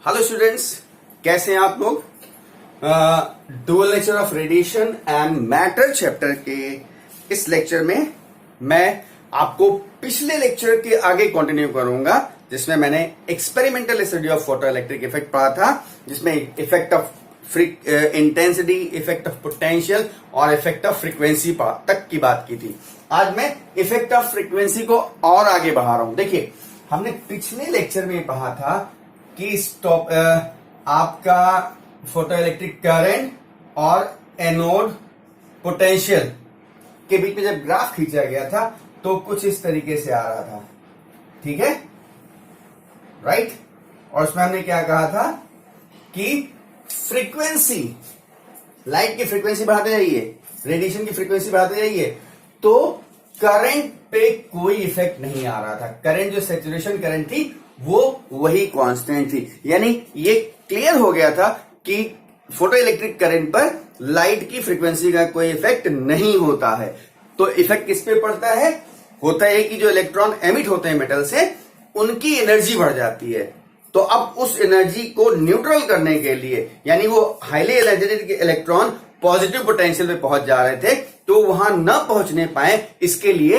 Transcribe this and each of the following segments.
Hello students, कैसे हैं आप लोग। Dual nature of radiation and matter chapter के इस लेक्चर में मैं आपको पिछले लेक्चर के आगे कंटिन्यू करूंगा, जिसमें मैंने experimental study of photo electric effect पढ़ा था, जिसमें effect of intensity, effect of potential और इफेक्ट ऑफ फ्रीक्वेंसी तक की बात की थी। आज मैं इफेक्ट ऑफ फ्रीक्वेंसी को और आगे बढ़ा रहा हूं। देखिए, हमने पिछले लेक्चर में पढ़ा था कि आपका फोटो इलेक्ट्रिक करंट और एनोड पोटेंशियल के बीच में जब ग्राफ खींचा गया था तो कुछ इस तरीके से आ रहा था, ठीक है, राइट। और उसमें हमने क्या कहा था कि फ्रीक्वेंसी, लाइट की फ्रीक्वेंसी बढ़ाते जाइए, रेडिएशन की फ्रीक्वेंसी बढ़ाते जाइए, तो करंट पे कोई इफेक्ट नहीं आ रहा था। करंट जो सैचुरेशन करंट थी वो वही कांस्टेंट थी। यानी ये क्लियर हो गया था कि फोटो इलेक्ट्रिक करंट पर लाइट की फ्रीक्वेंसी का कोई इफेक्ट नहीं होता है। तो इफेक्ट किस पे पड़ता है? होता है कि जो इलेक्ट्रॉन एमिट होते हैं मेटल से, उनकी एनर्जी बढ़ जाती है। तो अब उस एनर्जी को न्यूट्रल करने के लिए, यानी वो highly energetic electron positive potential पे पहुंच जा रहे थे, तो वहां न पहुंचने पाए, इसके लिए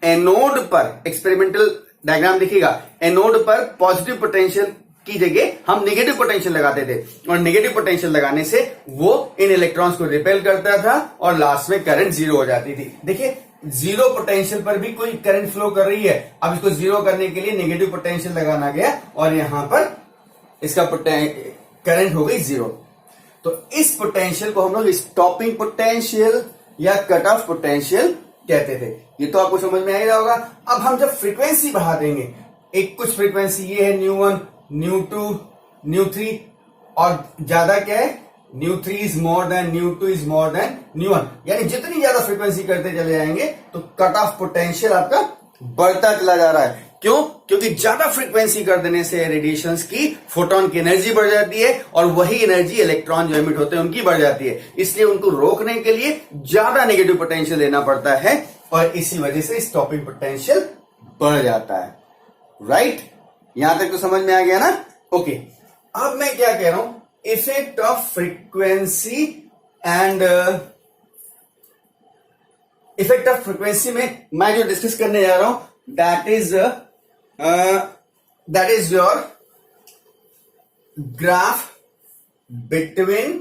एनोड पर, एक्सपेरिमेंटल डायग्राम देखिएगा, एनोड पर पॉजिटिव पोटेंशियल की जगह हम नेगेटिव पोटेंशियल लगाते थे, और नेगेटिव पोटेंशियल लगाने से वो इन इलेक्ट्रॉन्स को रिपेल करता था और लास्ट में करंट जीरो हो जाती थी। देखिए, जीरो पोटेंशियल पर भी कोई करंट फ्लो कर रही है। अब इसको जीरो करने के लिए नेगेटिव पोटेंशियल लगाना गया और यहां पर इसका करंट हो गई जीरो। तो इस पोटेंशियल को हम लोग स्टॉपिंग पोटेंशियल या कट ऑफ पोटेंशियल कहते थे। ये तो आपको समझ में आ ही रहा होगा। अब हम जब फ्रीक्वेंसी बढ़ा देंगे, एक कुछ फ्रीक्वेंसी ये है न्यू 1, न्यू 2, न्यू 3, और ज्यादा क्या है, new 3 is more than new 2 is more than new 1, यानी जितनी ज्यादा फ्रीक्वेंसी करते चले जाएंगे तो कट ऑफ पोटेंशियल आपका बढ़ता चला जा रहा है। क्यों? क्योंकि ज्यादा फ्रीक्वेंसी कर देने से रेडिएशंस की, फोटोन की एनर्जी बढ़ जाती है, और वही एनर्जी इलेक्ट्रॉन जो एमिट होते हैं उनकी बढ़ जाती है। इसलिए उनको रोकने के लिए ज्यादा नेगेटिव पोटेंशियल देना पड़ता है, और इसी वजह से स्टॉपिंग पोटेंशियल बढ़ जाता है, राइट। यहां तक तो समझ में आ गया ना? ओके, अब मैं क्या कह रहा हूं, effect of frequency and effect of frequency में मैं जो डिस्कस करने जा रहा हूं, that is your graph between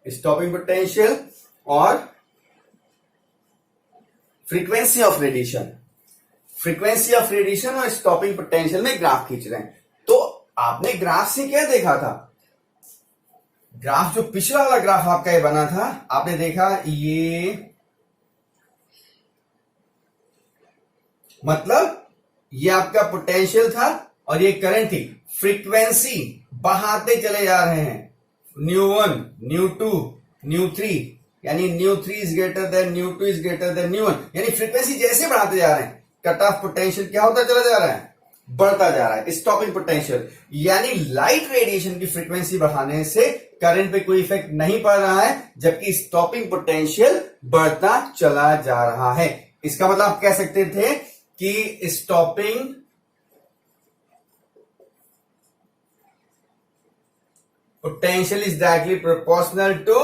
stopping potential और frequency of radiation. Frequency of radiation और स्टॉपिंग पोटेंशियल में ग्राफ खींच रहे हैं। तो आपने ग्राफ से क्या देखा था? ग्राफ जो पिछला वाला ग्राफ आपका ये बना था, आपने देखा ये, मतलब ये आपका पोटेंशियल था और ये करंट थी। फ्रीक्वेंसी बढ़ाते चले जा रहे हैं, न्यू 1, न्यू 2, न्यू 3, यानी new 3 is greater than new 2 is greater than new 1, यानी फ्रीक्वेंसी जैसे बढ़ाते जा रहे हैं, कट ऑफ पोटेंशियल क्या होता चला जा रहा है? बढ़ता जा रहा है। स्टॉपिंग पोटेंशियल, यानी लाइट रेडिएशन की फ्रीक्वेंसी बढ़ाने से करंट पे कोई इफेक्ट नहीं पड़ रहा है, जबकि स्टॉपिंग पोटेंशियल बढ़ता चला जा रहा है। इसका मतलब आप कह सकते थे कि stopping potential is directly proportional to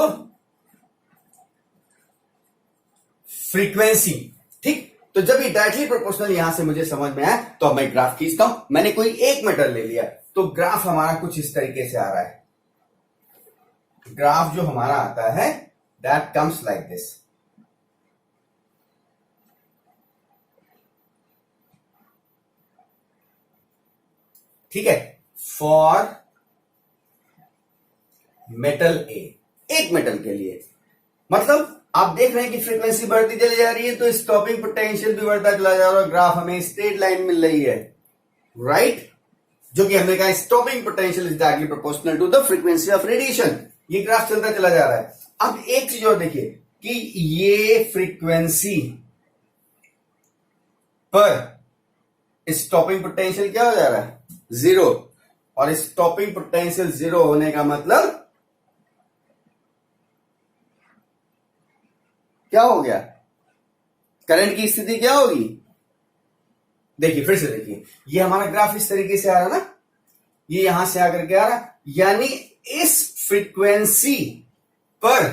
frequency, ठीक। तो जब ये डायरेक्टली प्रोपोर्शनल यहां से मुझे समझ में आया, तो अब मैं ग्राफ खींचता हूं। मैंने कोई एक मेटल ले लिया, तो ग्राफ हमारा कुछ इस तरीके से आ रहा है। ग्राफ जो हमारा आता है, दैट कम्स लाइक दिस, ठीक है, फॉर मेटल ए, एक मेटल के लिए। मतलब आप देख रहे हैं कि फ्रीक्वेंसी बढ़ती चली जा रही है, तो स्टॉपिंग पोटेंशियल भी बढ़ता चला जा रहा है, ग्राफ हमें स्ट्रेट लाइन मिल रही है, राइट। जो कि हमने कहा stopping potential is directly proportional to the frequency of radiation. ये ग्राफ चलता चला जा रहा है। अब एक चीज और देखिए कि ये फ्रीक्वेंसी पर स्टॉपिंग पोटेंशियल क्या हो जा रहा है? जीरो। और स्टॉपिंग पोटेंशियल जीरो होने का मतलब क्या हो गया? करंट की स्थिति क्या होगी? देखिए फिर से देखिए, ये हमारा ग्राफ इस तरीके से आ रहा ना, ये यहां से आकर के आ रहा, यानी इस फ्रीक्वेंसी पर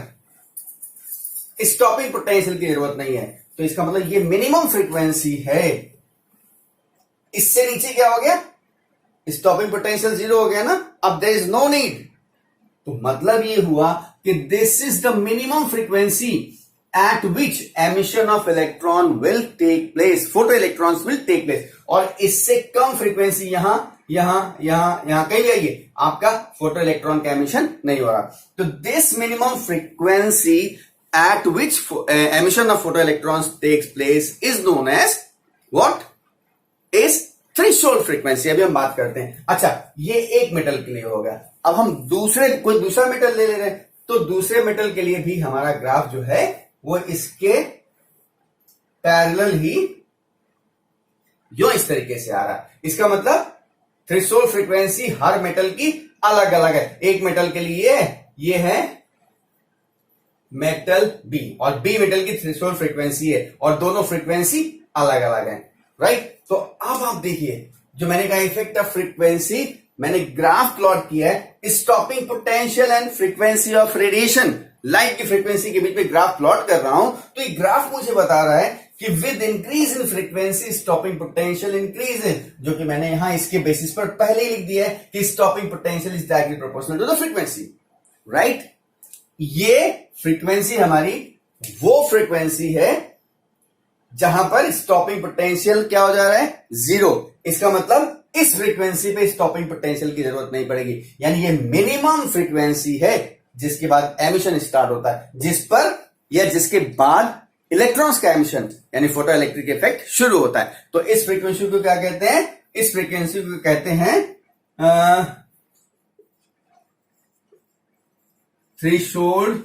स्टॉपिंग पोटेंशियल की जरूरत नहीं है, तो इसका मतलब ये मिनिमम फ्रीक्वेंसी है। इससे नीचे क्या हो गया? स्टॉपिंग पोटेंशियल जीरो हो गया ना, अब देयर इज नो नीड। तो मतलब ये हुआ कि this is the minimum frequency at which emission of electron will take place, photo electrons will take place। और इससे कम फ्रीक्वेंसी यहां कहीं भी आइए, आपका फोटो इलेक्ट्रॉन का एमिशन नहीं हो रहा। तो this minimum frequency at which emission of photo electrons takes place is known as what? is threshold frequency. अभी हम बात करते हैं। अच्छा, ये एक मेटल के लिए हो गया। अब हम कोई दूसरा मेटल ले रहे हैं, तो दूसरे मेटल के लिए भी हमारा ग्राफ जो है वो इसके पैरेलल ही जो इस तरीके से आ रहा है। इसका मतलब थ्रेशोल्ड फ्रीक्वेंसी हर मेटल की अलग अलग है। एक मेटल के लिए ये है मेटल बी, और बी मेटल की थ्रेशोल्ड फ्रीक्वेंसी है, और दोनों फ्रीक्वेंसी अलग अलग है, राइट। तो अब आप देखिए, जो मैंने कहा इफेक्ट ऑफ फ्रीक्वेंसी, मैंने ग्राफ प्लॉट किया है stopping potential and frequency of radiation, light की फ्रीक्वेंसी के बीच में ग्राफ प्लॉट कर रहा हूं। तो ये ग्राफ मुझे बता रहा है कि with increase in frequency stopping potential increases, जो कि मैंने यहां इसके बेसिस पर पहले ही लिख दिया है कि stopping potential is directly proportional to the frequency, right. ये फ्रीक्वेंसी हमारी वो फ्रीक्वेंसी है जहां पर स्टॉपिंग पोटेंशियल क्या हो जा रहा है? जीरो। इसका मतलब इस फ्रीक्वेंसी पे स्टॉपिंग पोटेंशियल की जरूरत नहीं पड़ेगी, यानी ये मिनिमम फ्रीक्वेंसी है जिसके बाद एमिशन स्टार्ट होता है, जिस पर या जिसके बाद इलेक्ट्रॉन्स का एमिशन यानी फोटो इलेक्ट्रिक इफेक्ट शुरू होता है। तो इस फ्रीक्वेंसी को क्या कहते हैं? इस फ्रीक्वेंसी को कहते हैं थ्रेशोल्ड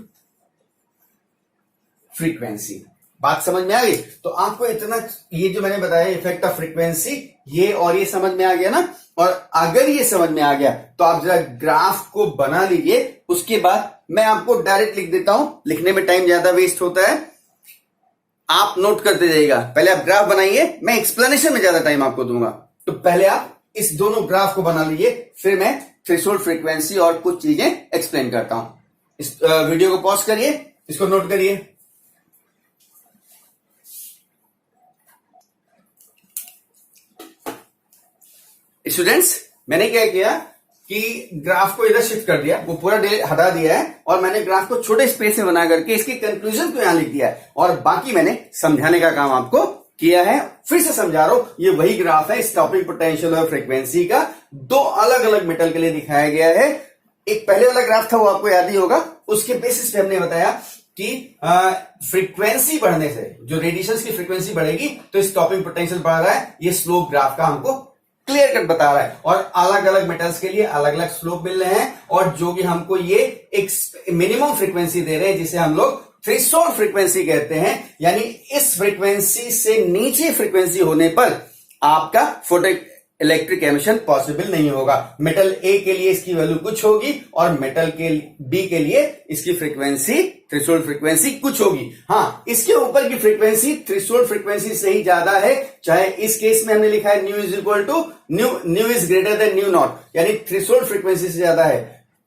फ्रीक्वेंसी। बात समझ में आ गई? तो आपको इतना, ये जो मैंने बताया इफेक्ट ऑफ फ्रीक्वेंसी, ये और ये समझ में आ गया ना। और अगर ये समझ में आ गया तो आप जरा ग्राफ को बना लीजिए, उसके बाद मैं आपको डायरेक्ट लिख देता हूं, लिखने में टाइम ज्यादा वेस्ट होता है, आप नोट करते जाइएगा। पहले आप ग्राफ बनाइए, मैं एक्सप्लेनेशन में ज्यादा टाइम आपको दूंगा। तो पहले आप इस दोनों ग्राफ को बना लीजिए, फिर मैं थ्रेशोल्ड फ्रीक्वेंसी और कुछ चीजें एक्सप्लेन करता हूं। इस वीडियो को पॉज करिए, इसको नोट करिए। स्टूडेंट्स, मैंने क्या किया कि ग्राफ को इधर शिफ्ट कर दिया, वो पूरा हटा दिया है, और मैंने ग्राफ को छोटे स्पेस में बना करके इसके कंक्लूजन को यहां लिख दिया है, और बाकी मैंने समझाने का काम आपको किया है। फिर से समझा रहा हूं, ये वही ग्राफ है स्टॉपिंग पोटेंशियल और फ्रीक्वेंसी का, दो अलग अलग मेटल के लिए दिखाया गया है। एक पहले वाला ग्राफ था, वो आपको याद ही होगा, उसके बेसिस पे हमने बताया कि फ्रीक्वेंसी बढ़ने से जो रेडिएशन की फ्रीक्वेंसी बढ़ेगी तो स्टॉपिंग पोटेंशियल बढ़ रहा है। ये स्लोप ग्राफ का हमको क्लियर कट बता रहा है, और अलग अलग मेटल्स के लिए अलग अलग स्लोप मिल रहे हैं, और जो कि हमको ये एक मिनिमम फ्रीक्वेंसी दे रहे हैं जिसे हम लोग थ्रेशोल्ड फ्रीक्वेंसी कहते हैं। यानी इस फ्रीक्वेंसी से नीचे फ्रीक्वेंसी होने पर आपका फोटो इलेक्ट्रिक एमिशन पॉसिबल नहीं होगा। मेटल ए के लिए इसकी वैल्यू कुछ होगी, और मेटल के बी के लिए इसकी फ्रीक्वेंसी थ्रेशोल्ड फ्रीक्वेंसी कुछ होगी। हाँ, इसके ऊपर की फ्रीक्वेंसी थ्रेशोल्ड फ्रीक्वेंसी से ही ज्यादा है, चाहे इस केस में हमने लिखा है nu is equal to nu is greater than nu naught, यानी थ्रेशोल्ड फ्रीक्वेंसी से ज्यादा है।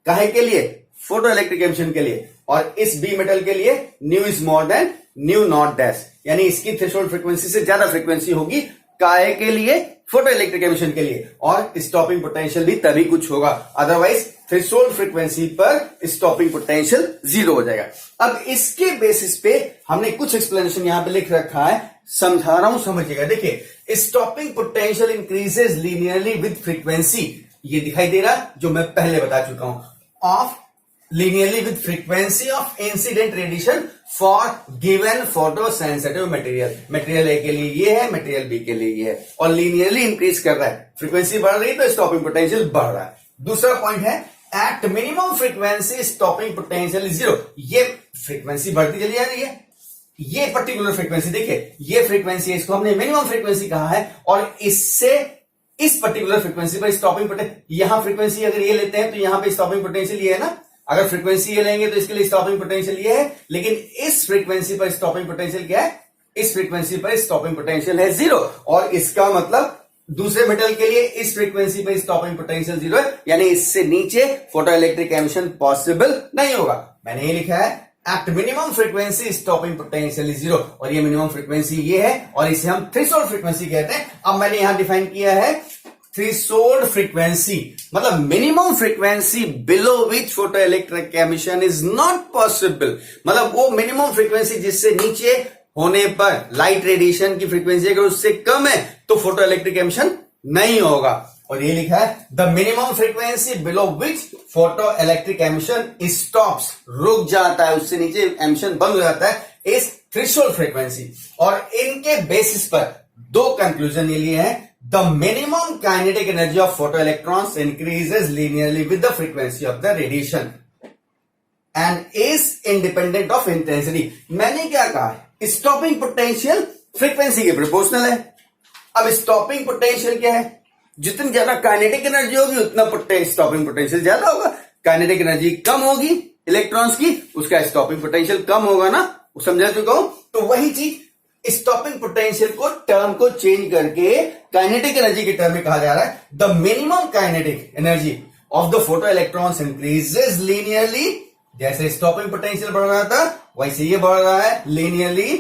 काहे के लिए? फोटो इलेक्ट्रिक एमिशन के लिए। और इस बी मेटल के लिए new is more than nu not dash, यानी इसकी थ्रेशोल्ड फ्रीक्वेंसी से ज्यादा फ्रीक्वेंसी होगी। काहे के लिए? फोटो इलेक्ट्रिक एमिशन के लिए। और स्टॉपिंग पोटेंशियल भी तभी कुछ होगा, अदरवाइज थ्रेशोल्ड फ्रीक्वेंसी पर स्टॉपिंग पोटेंशियल जीरो हो जाएगा। अब इसके बेसिस पे हमने कुछ एक्सप्लेनेशन यहां पे लिख रखा है, समझा रहा हूं, समझिएगा। देखिए, stopping potential increases linearly with frequency, ये दिखाई दे रहा जो मैं पहले बता चुका हूं, of linearly with frequency of incident radiation for given photosensitive material। Material A के लिए ये है, मटेरियल बी के लिए ये है, और लीनियरली इंक्रीज कर रहा है। फ्रीक्वेंसी बढ़ रही है तो स्टॉपिंग पोटेंशियल बढ़ रहा है। दूसरा पॉइंट है at minimum frequency stopping potential is zero. ये फ्रीक्वेंसी बढ़ती चली जा रही है, ये पर्टिकुलर फ्रीक्वेंसी देखिए, ये फ्रीक्वेंसी है, इसको हमने मिनिमम फ्रीक्वेंसी कहा है, और इससे इस पर्टिकुलर फ्रीक्वेंसी पर स्टॉपिंग पोटेंशियल, यहां फ्रीक्वेंसी अगर ये लेते हैं तो यहां पे स्टॉपिंग पोटेंशियल ये है ना, अगर फ्रीक्वेंसी ये लेंगे तो इसके लिए स्टॉपिंग पोटेंशियल ये है, लेकिन इस फ्रीक्वेंसी पर स्टॉपिंग पोटेंशियल क्या है, इस फ्रीक्वेंसी पर स्टॉपिंग पोटेंशियल है 0, और इसका मतलब दूसरे मेटल के लिए इस फ्रीक्वेंसी पर स्टॉपिंग पोटेंशियल 0 है, यानी इससे नीचे फोटो इलेक्ट्रिक एमिशन पॉसिबल नहीं होगा। मैंने ये लिखा है at minimum frequency stopping potential is 0, और ये मिनिमम फ्रीक्वेंसी ये है, और इसे हम थ्रेशोल्ड फ्रीक्वेंसी कहते हैं। अब मैंने यहां डिफाइन किया है थ्रेशोल्ड फ्रीक्वेंसी, मतलब minimum frequency below which photo electric emission is not possible, मतलब वो मिनिमम फ्रीक्वेंसी जिससे नीचे होने पर लाइट रेडिएशन की फ्रीक्वेंसी अगर उससे कम है तो फोटो इलेक्ट्रिक एमिशन नहीं होगा। और ये लिखा है the minimum frequency below which photo electric emission stops, रुक जाता है, उससे नीचे एमिशन बंद हो जाता है, इज थ्रेशोल्ड फ्रीक्वेंसी। और इनके बेसिस पर दो कंक्लूजन ये लिए हैं, the minimum kinetic energy of photo electrons increases linearly with the frequency of the radiation and is independent of intensity. मैंने क्या कहा, स्टॉपिंग पोटेंशियल फ्रीक्वेंसी के प्रोपोर्शनल है। अब स्टॉपिंग पोटेंशियल क्या है, जितनी ज्यादा काइनेटिक एनर्जी होगी उतना स्टॉपिंग पोटेंशियल ज्यादा होगा, काइनेटिक एनर्जी कम होगी इलेक्ट्रॉन्स की, उसका स्टॉपिंग पोटेंशियल कम होगा ना, समझा चुका हूं। तो वही चीज स्टॉपिंग पोटेंशियल को टर्म को चेंज करके काइनेटिक एनर्जी के टर्म में कहा जा रहा है, the minimum kinetic energy of the photo electrons increases linearly, जैसे स्टॉपिंग पोटेंशियल बढ़ रहा था वैसे ये बढ़ रहा है linearly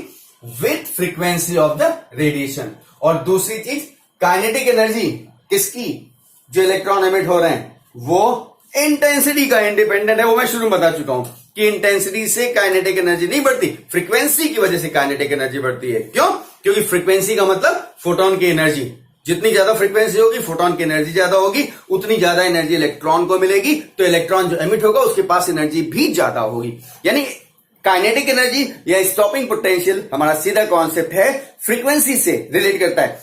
with frequency of the radiation. और दूसरी चीज काइनेटिक एनर्जी किसकी, जो इलेक्ट्रॉन एमिट हो रहे हैं वो इंटेंसिटी का इंडिपेंडेंट है, वो मैं शुरू में बता चुका हूं कि इंटेंसिटी से काइनेटिक एनर्जी नहीं बढ़ती, फ्रीक्वेंसी की वजह से काइनेटिक एनर्जी बढ़ती है। क्यों, क्योंकि फ्रीक्वेंसी का मतलब फोटोन की एनर्जी, जितनी ज्यादा फ्रीक्वेंसी होगी फोटोन की एनर्जी ज्यादा होगी, उतनी ज्यादा एनर्जी इलेक्ट्रॉन को मिलेगी, तो इलेक्ट्रॉन जो एमिट होगा उसके पास एनर्जी भी ज्यादा होगी। यानी काइनेटिक एनर्जी या स्टॉपिंग पोटेंशियल हमारा सीधा कॉन्सेप्ट है, फ्रीक्वेंसी से रिलेट करता है,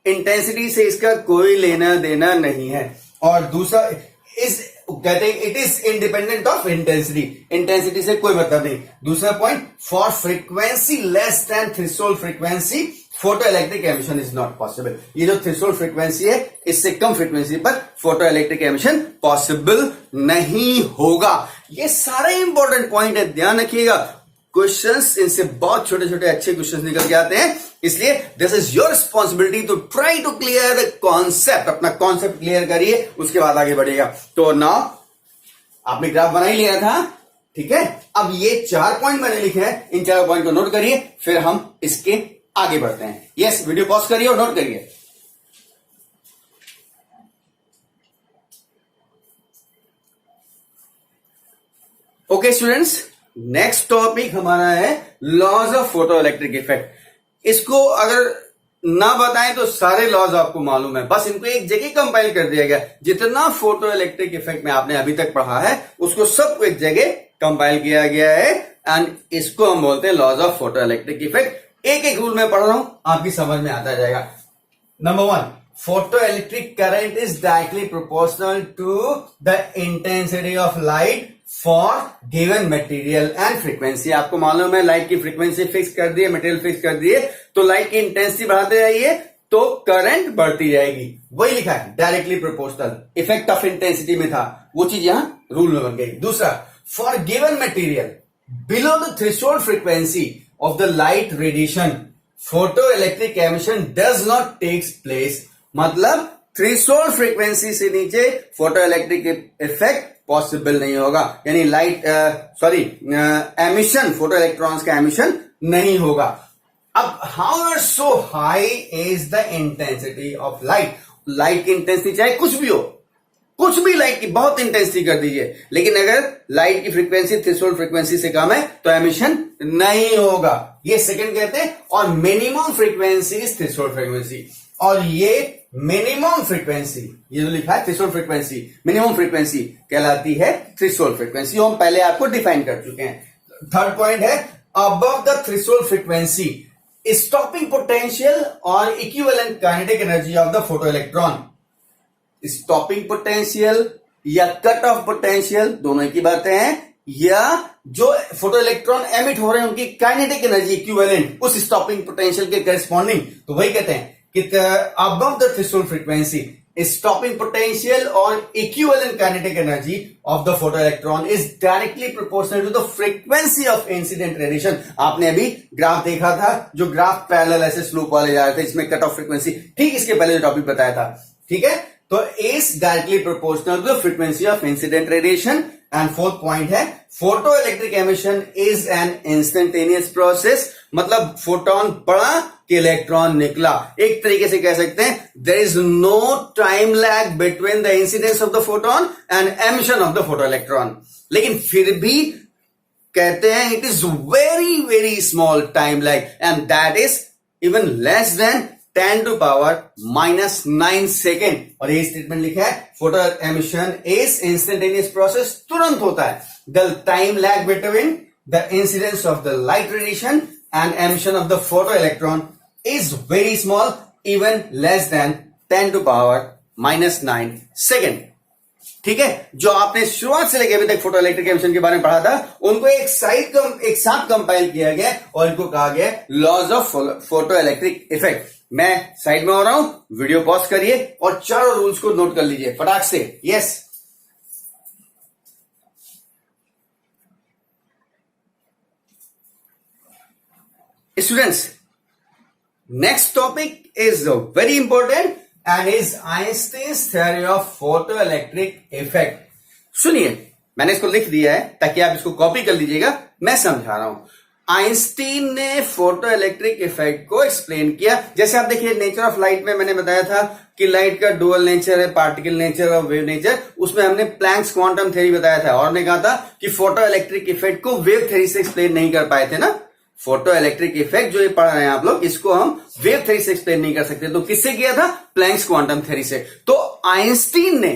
इंटेंसिटी से इसका कोई लेना देना नहीं है। और दूसरा इस कहते हैं it is independent of intensity, intensity से कोई मतलब नहीं। दूसरा point, for frequency less than threshold frequency photo electric emission is not possible. ये जो थ्रेशोल्ड फ्रीक्वेंसी है इससे कम फ्रीक्वेंसी पर फोटो इलेक्ट्रिक एमिशन पॉसिबल नहीं होगा। ये सारे इंपॉर्टेंट पॉइंट है, ध्यान रखिएगा। क्वेश्चंस इनसे बहुत छोटे छोटे अच्छे क्वेश्चंस निकल के आते हैं, इसलिए this is your responsibility to try to clear the concept. अपना कॉन्सेप्ट क्लियर करिए, उसके बाद आगे बढ़िएगा। तो नाउ आपने ग्राफ बना ही लिया था, ठीक है। अब ये 4 पॉइंट मैंने लिखे हैं, इन 4 पॉइंट को नोट करिए, फिर हम इसके आगे बढ़ते हैं। यस, वीडियो पॉज करिए और नोट करिए। ओके स्टूडेंट्स, नेक्स्ट टॉपिक हमारा है laws of photo electric effect. इसको अगर ना बताएं तो सारे लॉज आपको मालूम है, बस इनको एक जगह कंपाइल कर दिया गया। जितना फोटो इलेक्ट्रिक इफेक्ट में आपने अभी तक पढ़ा है उसको सबको एक जगह कंपाइल किया गया है, एंड इसको हम बोलते हैं laws of photo electric effect. एक एक रूल में पढ़ रहा हूं, आपकी समझ में आता जाएगा। Number 1, photo electric current is directly proportional to the intensity of light for given material and frequency. आपको मालूम है लाइट की फ्रीक्वेंसी फिक्स कर दी है, मटेरियल फिक्स कर दिए, तो लाइट की इंटेंसिटी बढ़ाते जाइए तो करंट बढ़ती जाएगी। वही लिखा है directly proportional, effect of intensity में था, वो चीज यहां रूल में बन गई। दूसरा, for given material below the threshold frequency of the light radiation photoelectric emission does not takes place। मतलब थ्रेशोल्ड फ्रीक्वेंसी से नीचे फोटो इलेक्ट्रिक इफेक्ट पॉसिबल नहीं होगा, यानी लाइट एमिशन, फोटो इलेक्ट्रॉन्स का एमिशन नहीं होगा। अब how so high is the intensity of light, light की इंटेंसिटी चाहे कुछ भी हो, कुछ भी लाइट की बहुत इंटेंसिटी कर दीजिए, लेकिन अगर लाइट की फ्रीक्वेंसी थ्रेशोल्ड फ्रीक्वेंसी से कम है तो एमिशन नहीं होगा, ये सेकंड कहते हैं। और minimum frequency is threshold frequency, और ये मिनिमम फ्रीक्वेंसी, ये जो लिखा है थ्रेशोल्ड फ्रीक्वेंसी, मिनिमम फ्रीक्वेंसी कहलाती है थ्रेशोल्ड फ्रीक्वेंसी, हम पहले आपको डिफाइन कर चुके हैं। थर्ड पॉइंट है above the threshold frequency stopping potential और equivalent kinetic energy of the photo electron. Stopping potential या कट ऑफ पोटेंशियल दोनों की बातें हैं, या जो फोटो इलेक्ट्रॉन एमिट हो रहे हैं उनकी काइनेटिक एनर्जी इक्विवेलेंट उस स्टॉपिंग पोटेंशियल के करेस्पॉन्डिंग, तो वही कहते हैं कि above the threshold frequency stopping potential or equivalent kinetic energy of the photoelectron is directly proportional to the frequency of incident radiation. आपने अभी ग्राफ देखा था, जो ग्राफ पैरेलल ऐसे स्लोप वाले जा रहे थे, इसमें कट ऑफ फ्रीक्वेंसी ठीक इसके पहले जो टॉपिक बताया था, ठीक है, तो is directly proportional to the frequency of incident radiation. And fourth point है photo electric emission is an instantaneous process, मतलब फोटोन पड़ा कि इलेक्ट्रॉन निकला। एक तरीके से कह सकते हैं there is no time lag between the incidence of the photon and emission of the photo electron, लेकिन फिर भी कहते हैं it is very very small time lag and that is even less than 10 to power -9 second. और ये statement लिखा है photo emission is instantaneous process, तुरंत होता है। The time lag between the incidence of the light radiation and emission of the photo electron is very small, even less than 10 to power -9 second. ठीक है, जो आपने शुरुआत से लेकर अभी तक फोटो इलेक्ट्रिक एमिशन के बारे में पढ़ा था, उनको एक साथ कंपाइल किया गया और इनको कहा गया laws of photo electric effect. मैं साइड में हो रहा हूं, वीडियो पॉज करिए और चारों रूल्स को नोट कर लीजिए फटाक से। Yes, students, next topic is very important and is Einstein's theory of photoelectric effect. सुनिए, मैंने इसको लिख दिया है ताकि आप इसको कॉपी कर लीजिएगा, मैं समझा रहा हूं। आइंस्टीन ने फोटो इलेक्ट्रिक इफेक्ट को एक्सप्लेन किया। जैसे आप देखिए नेचर ऑफ लाइट में मैंने बताया था कि लाइट का डुअल नेचर है, पार्टिकल नेचर और वेव नेचर। उसमें हमने प्लैंक्स क्वांटम थ्योरी बताया था और ने कहा था कि फोटो इलेक्ट्रिक इफेक्ट को वेव थ्योरी से एक्सप्लेन नहीं कर पाए थे ना। फोटो इलेक्ट्रिक इफेक्ट जो ये पढ़ रहे हैं आप लोग, इसको हम वेव थ्योरी से एक्सप्लेन नहीं कर सकते, तो किससे किया था? प्लैंक्स क्वांटम थ्योरी से। तो आइंस्टीन ने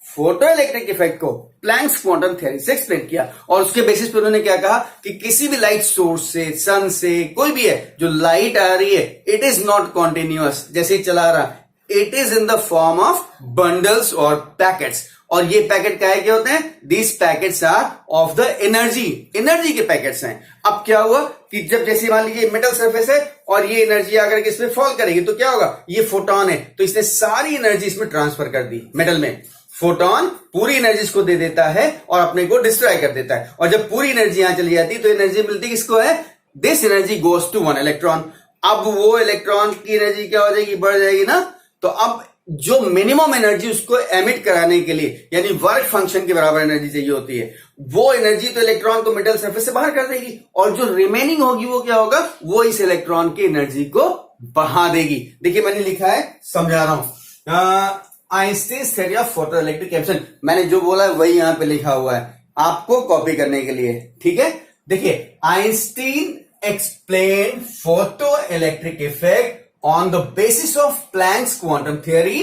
फोटो इलेक्ट्रिक इफेक्ट को प्लैंक्स क्वांटम थ्योरी से एक्सप्लेन किया और उसके बेसिस पे उन्होंने क्या कहा कि किसी भी लाइट सोर्स से, सन से, कोई भी है, जो लाइट आ रही है इट इज नॉट कॉन्टिन्यूअस, जैसे ही चला रहा, it is in the form of bundles और पैकेट्स। और ये पैकेट क्या है, क्या होते हैं? These packets are of the energy के पैकेट्स हैं। अब क्या हुआ कि जब जैसे मान लीजिए मेटल सरफेस है और ये एनर्जी आकर के इस पे फॉल करेगी तो क्या होगा, ये फोटोन है तो इसने सारी एनर्जी इसमें ट्रांसफर कर दी। मेटल में फोटोन पूरी एनर्जी इसको दे देता है और अपने को डिस्ट्रॉय कर देता है, और जब पूरी एनर्जी यहां चली जाती है तो एनर्जी मिलती किसको है? This energy goes to one electron. अब वो इलेक्ट्रॉन की एनर्जी क्या हो जाएगी? बढ़ जाएगी ना। तो अब जो मिनिमम एनर्जी उसको एमिट कराने के लिए, यानी वर्क फंक्शन के बराबर एनर्जी चाहिए होती है, वो एनर्जी तो इलेक्ट्रॉन को मेटल सरफेस से बाहर कर देगी, और जो रिमेनिंग होगी वो क्या होगा? वो इस इलेक्ट्रॉन की एनर्जी को बढ़ा देगी। देखिए मैंने लिखा है, समझा रहा हूं, Einstein's theory of photo electric emission. मैंने जो बोला है वही यहां पे लिखा हुआ है आपको कॉपी करने के लिए, ठीक है। देखिए, Einstein explain photo electric effect on the basis of Planck's quantum theory,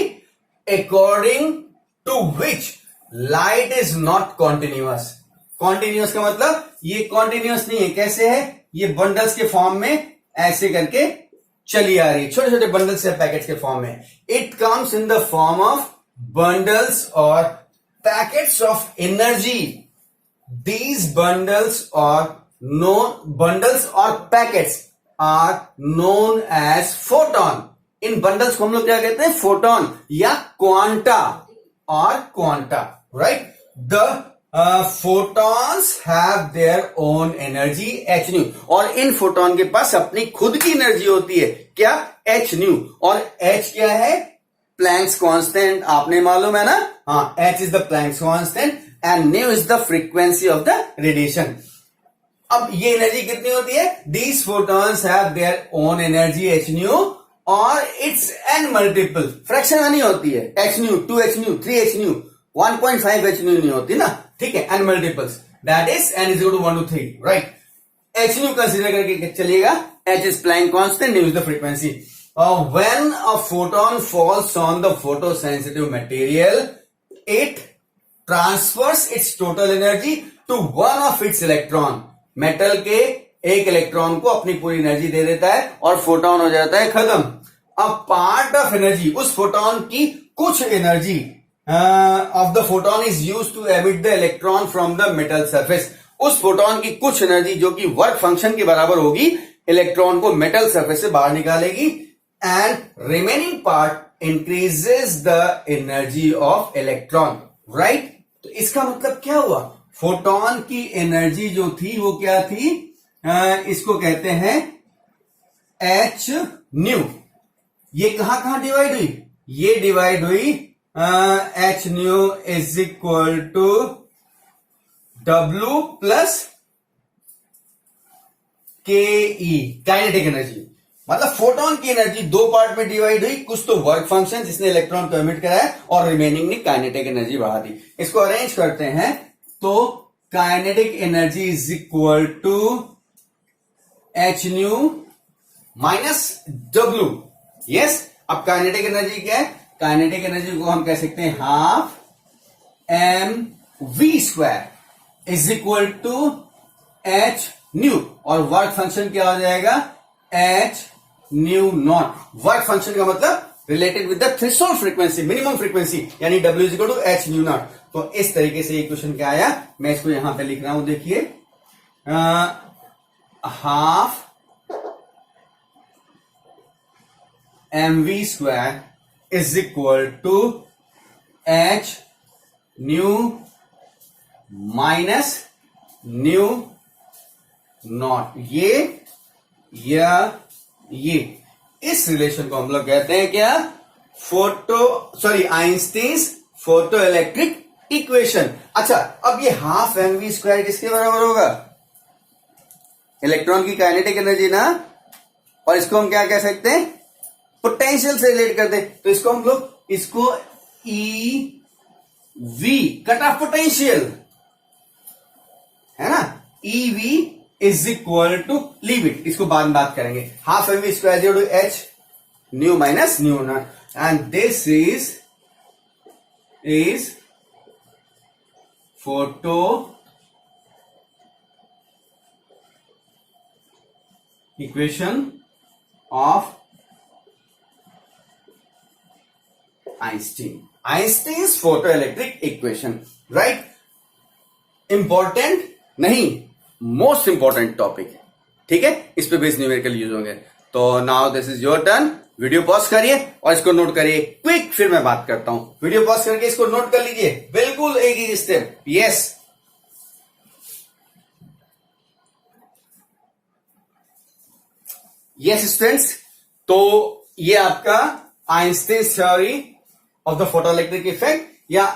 according to which light is not continuous. Continuous का मतलब ये continuous नहीं है। कैसे है? ये बंडल्स के फॉर्म में ऐसे करके चली आ रही है, छोटे छोटे बंडल्स या पैकेट्स के फॉर्म में। It comes in the form of bundles or packets of energy. These bundles or packets are known as photon. In bundles को हम लोग क्या कहते हैं? फोटोन या क्वांटा और quanta, right. The photons have their own energy h nu, और इन photon के पास अपनी खुद की एनर्जी होती है, क्या? H nu. और एच क्या है? प्लैंक्स कांस्टेंट, आपने मालूम है ना। हाँ, h is the Planck's constant and nu is the frequency of the radiation. अब ये एनर्जी कितनी होती है? These photons have their own energy h nu, और इट्स एन मल्टीपल, फ्रैक्शन में नहीं होती है। H nu, 2h nu, 3h nu, 1.5h nu नहीं होती ना, ठीक है। N multiples, that is n is equal to 1 to 3, right. H nu consider करके चलिएगा, H is Planck constant, nu is the frequency. When a photon falls on the photo sensitive material, it transfers its total energy to one of its electron. Metal के एक electron को अपनी पूरी energy दे देता है और फोटोन हो जाता है खत्म। अब पार्ट ऑफ एनर्जी, उस फोटोन की कुछ energy of the photon is use to emit the electron from the metal surface, उस फोटोन की कुछ एनर्जी जो कि वर्क फंक्शन के बराबर होगी इलेक्ट्रॉन को मेटल सरफेस से बाहर निकालेगी and remaining part increases the energy of electron, right. तो इसका मतलब क्या हुआ, फोटोन की एनर्जी जो थी वो क्या थी, इसको कहते हैं एच न्यू। ये कहां डिवाइड हुई, ये डिवाइड हुई H nu is equal to W plus K E, kinetic energy. मतलब फोटोन की एनर्जी दो पार्ट में डिवाइड हुई, कुछ तो वर्क फंक्शन जिसने इलेक्ट्रॉन को एमिट कराया और रिमेनिंग ने काइनेटिक एनर्जी बढ़ा दी। इसको अरेंज करते हैं तो kinetic energy is equal to H nu minus W। Yes, अब काइनेटिक एनर्जी क्या है, काइनेटिक एनर्जी को हम कह सकते हैं half M V square is equal to H nu, और वर्क फंक्शन क्या हो जाएगा, H nu naught. Work function का मतलब related with the threshold frequency, minimum frequency, यानी W is equal to H nu naught. तो इस तरीके से ये क्वेश्चन क्या आया, मैं इसको यहां पे लिख रहा हूं, देखिए half M V square is equal to H nu minus nu naught. ये इस रिलेशन को हम लोग कहते हैं क्या, आइंस्टीन्स फोटो इलेक्ट्रिक इक्वेशन। अच्छा, अब ये हाफ एम वी स्क्वायर किसके बराबर होगा, इलेक्ट्रॉन की काइनेटिक एनर्जी ना, और इसको हम क्या कह सकते हैं, पोटेंशियल से रिलेट करते हैं। तो इसको हम लोग इसको E V cut off potential है ना, E V is equal to, leave it, इसको बाद में बात करेंगे, half M V square equal to H nu minus nu naught, and this is photo equation of Einstein's photo electric equation, right. Important नहीं, most important topic है, ठीक है, इस पे बेस न्यूमेरिकल यूज होंगे। तो now this is your turn, video pause करिए और इसको नोट करिए क्विक, फिर मैं बात करता हूं। वीडियो पॉज करके इसको नोट कर लीजिए, बिल्कुल एक ही स्टेप। यस, स्टूडेंट्स, तो ये आपका Einstein's theory of the photoelectric effect या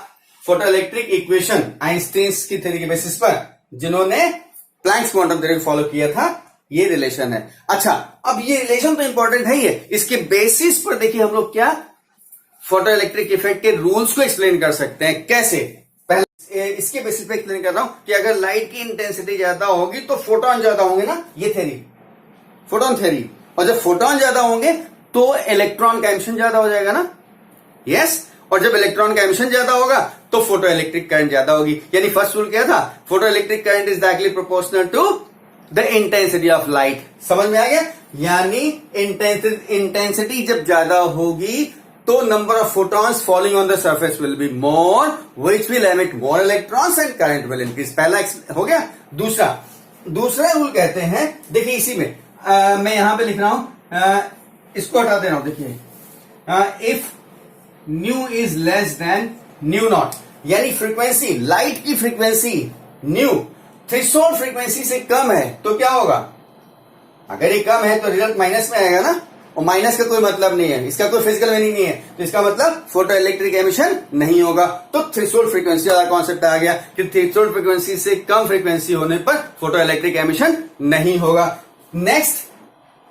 फोटोइलेक्ट्रिक इक्वेशन आइंस्टीन्स की थ्योरी के बेसिस पर जिन्होंने प्लैंक्स क्वांटम थ्योरी फॉलो किया था, ये रिलेशन है। अच्छा, अब ये रिलेशन तो इंपॉर्टेंट है ही है, इसके बेसिस पर देखिए हम लोग क्या फोटो इलेक्ट्रिक इफेक्ट के रूल्स को एक्सप्लेन कर सकते हैं। कैसे, पहले इसके बेसिस पे एक्सप्लेन कर रहा हूं कि अगर लाइट की इंटेंसिटी ज्यादा होगी तो फोटोन ज्यादा होंगे ना, ये थ्योरी, फोटोन थ्योरी। और जब फोटोन ज्यादा होंगे तो इलेक्ट्रॉन का एमिशन ज्यादा हो जाएगा ना, यस। और जब इलेक्ट्रॉन का एमिशन ज्यादा होगा तो फोटो इलेक्ट्रिक करंट ज्यादा होगी। यानी फर्स्ट रूल क्या था, photo electric current is directly proportional to the intensity of light. समझ में आ गया, यानी इंटेंसिटी जब ज्यादा होगी तो number of photons falling on the surface will be more, which will emit more electrons and current will increase. पहला हो गया। दूसरा रूल कहते हैं, देखिए इसी में मैं यहां पे लिख रहा हूं, इसको हटा दे रहा हूं, देखिए if new is less then nu naught, यानी फ्रीक्वेंसी, लाइट की फ्रीक्वेंसी न्यू थ्रेशोल्ड फ्रीक्वेंसी से कम है तो क्या होगा, अगर ये कम है तो रिजल्ट माइनस में आएगा ना, और माइनस का कोई मतलब नहीं है, इसका कोई फिजिकल मीनिंग नहीं है, तो इसका मतलब फोटो इलेक्ट्रिक एमिशन नहीं होगा। तो थ्रेशोल्ड फ्रीक्वेंसी वाला कॉन्सेप्ट आ गया कि थ्रेशोल्ड फ्रीक्वेंसी से कम फ्रीक्वेंसी होने पर फोटो इलेक्ट्रिक एमिशन नहीं होगा। नेक्स्ट,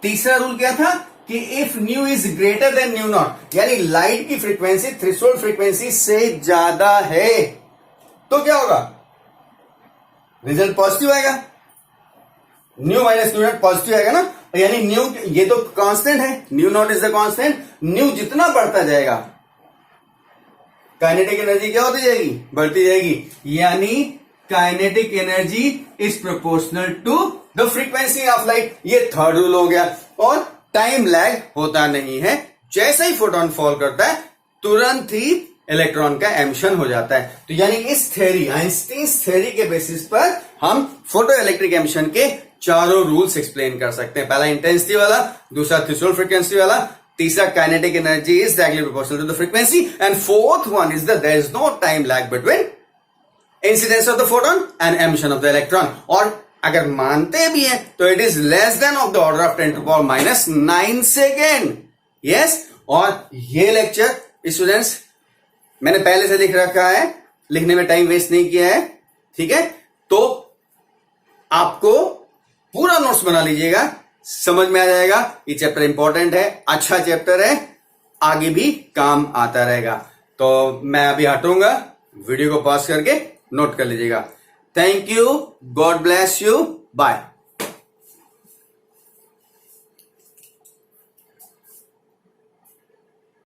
तीसरा रूल क्या था कि if new is greater than nu naught, यानी लाइट की फ्रीक्वेंसी थ्रेशोल्ड फ्रीक्वेंसी से ज्यादा है तो क्या होगा, रिजल्ट पॉजिटिव आएगा, new minus nu not positive आएगा ना, यानी न्यू, ये तो कांस्टेंट है, new not is the constant, new जितना बढ़ता जाएगा काइनेटिक एनर्जी क्या होती जाएगी, बढ़ती जाएगी, यानी kinetic energy is proportional to the frequency of light. ये थर्ड रूल हो गया। और टाइम लैग होता नहीं है, जैसे ही फोटोन फॉल करता है तुरंत ही इलेक्ट्रॉन का एमिशन हो जाता है। तो यानी इस थ्योरी, आइंस्टीन थ्योरी के बेसिस पर हम फोटो इलेक्ट्रिक एमिशन के चारों रूल्स एक्सप्लेन कर सकते हैं। पहला इंटेंसिटी वाला, दूसरा थ्रेशोल्ड फ्रीक्वेंसी वाला, तीसरा kinetic energy is directly proportional to the frequency, and fourth one is that there is no time lag between incidence of the photon and emission of the electron. और अगर मानते भी हैं तो it is less than of the order of 10⁻⁹ second. Yes, और ये lecture students मैंने पहले से लिख रखा है, लिखने में टाइम वेस्ट नहीं किया है, ठीक है। तो आपको पूरा नोट्स बना लीजिएगा, समझ में आ जाएगा। ये चैप्टर इंपॉर्टेंट है, अच्छा चैप्टर है, आगे भी काम आता रहेगा। तो मैं अभी हटूंगा, वीडियो को पॉज करके नोट कर लीजिएगा। Thank you, God bless you, bye.